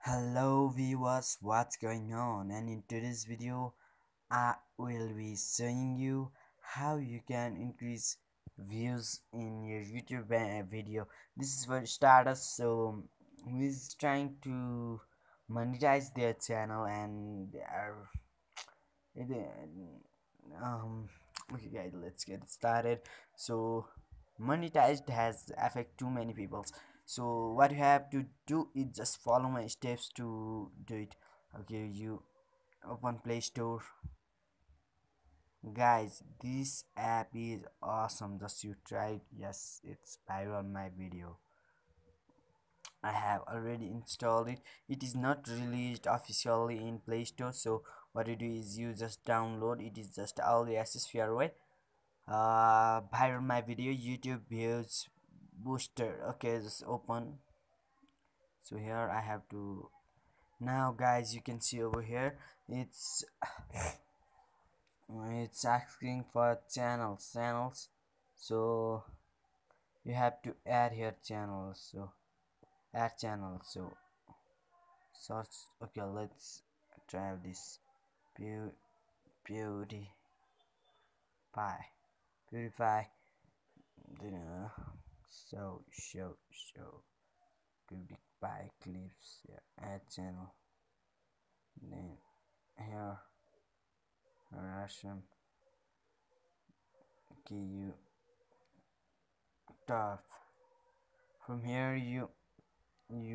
Hello viewers, what's going on? And in today's video I will be showing you how you can increase views in your YouTube video. This is for starters. So who is trying to monetize their channel and they are um okay guys, let's get started. So monetized has affect too many people, so what you have to do is just follow my steps to do it. Okay, you open Play Store. Guys, this app is awesome, just you try it. Yes, it's viral my video. I have already installed it. It is not released officially in Play Store, so what you do is you just download it. Is just early access fairway. Viral my video, YouTube views booster. Okay, just open. So here I have to, now guys, you can see over here it's asking for channels. So you have to add here channels. So add channels. So search. Okay, let's try this. Beauty pie, purify. Show beauty pie clips. Yeah, add channel. Then here Russian. Okay, you top. From here you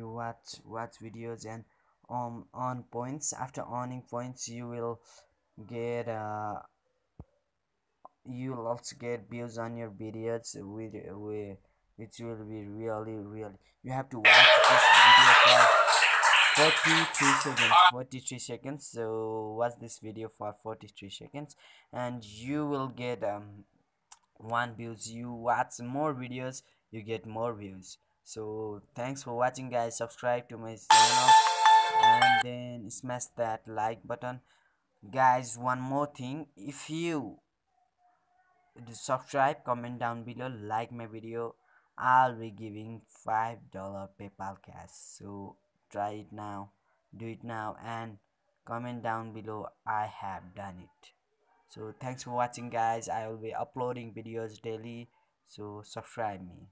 watch videos and on points. After owning points, get uh you'll also get views on your videos with which will be really. You have to watch this video for 43 seconds. So watch this video for 43 seconds and you will get one views. You watch more videos, you get more views. So thanks for watching guys. Subscribe to my channel and then smash that like button. Guys, one more thing, if you subscribe, comment down below, like my video, I'll be giving $5 PayPal cash. So try it now, do it now, and comment down below I have done it. So thanks for watching guys. I will be uploading videos daily, so subscribe me.